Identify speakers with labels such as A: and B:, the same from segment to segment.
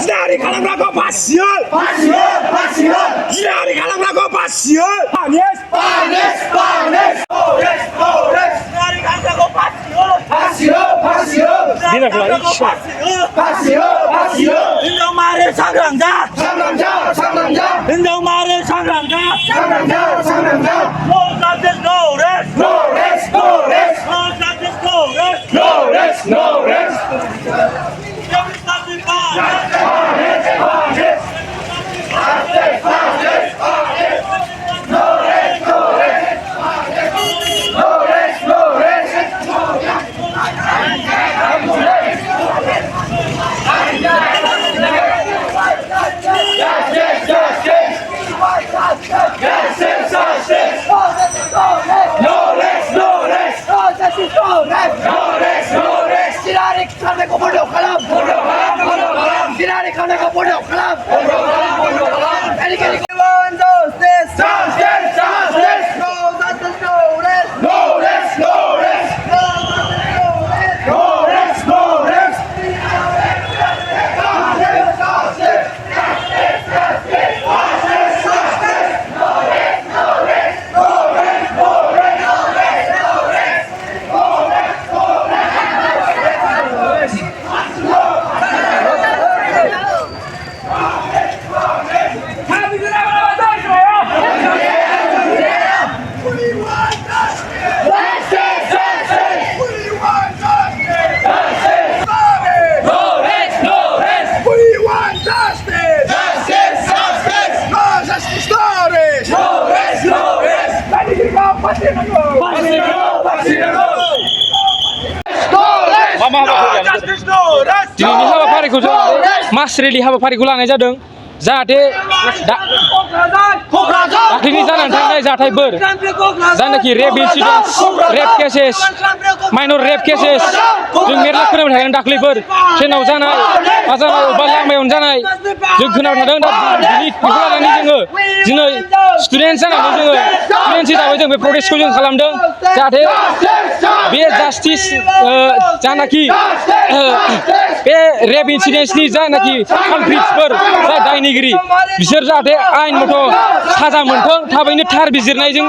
A: Dari खालामग्राखौ बासियो जिनाहारि खालामग्राखौ बासियो पानिश जिनाहारि खालामग्राखौ बासियो हिनजाव माहारि सांग्रां जा हिनजाव माहारि सांग्रां जा No justice, no rest. No justice, no rest.
B: दिनैनि हाबाफारिखौ जों मास रेलि हाबाफारिखौ लानाय जादों जाहाथे दाख्लैनि जानानै थांनाय जाथायफोर जायनाखि rape incidents rape cases minor rape cases जों मेरला खोनाबाय थादों दाख्लैफोर ट्रेनाव जानाय मा जानाय अबेबा लामायावनो जानाय जों खोनाबाय थादों दा बेखौ लानानै जोङो दिनै स्टुडेन्ट जानानै जोङो स्टुडेन्ट हिसाबै जों बे प्रटेस्टखौ जों खालामदों जाहाथे बे जास्टिस जानाखि बे रेप इन्सिडेन्ट्सनि जानाखि कालप्रिट्सफोर जाय दायनिगिरि बिसोर जाहाथे आयेन मथ' साजा मोनथों थाबैनो थार बिजिरनायजों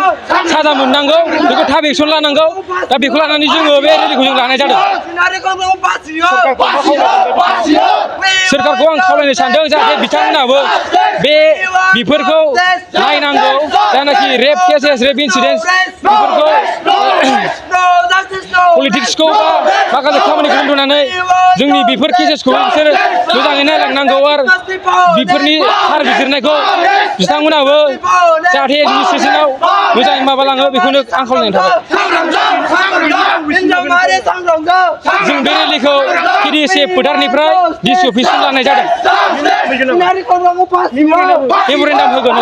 B: साजा मोननांगौ बेखौ थाब एक्सन लानांगौ दा बेखौ लानानै जोङो बे रेलिखौ जों लानाय जादों सोरखारखौ आं खावलायनो सानदों जाहाथे बिथांमोनाबो बेफोरखौ नायनांगौ जायनाखि रेप केसेस रेप इन्सिडेन्ट्स बेफोरखौ पलिटिक्सखौ बा माखासे खामानिखौ दोनथ'नानै जोंनि बेफोर केसेसखौ बिसोर मोजाङै नायलांनांगौ आरो बेफोरनि थार बिजिरनायखौ बिथांमोनाबो जाहाथे एडमिनिस्ट्रेसनाव मोजाङै माबालाङो बेखौनो आं खावलायनाय थाबाय जों बे रेलिखौ केडिएसए फोथारनिफ्राय डिसि अफिससिम लानाय जादों मेम'रेन्डाम होगोन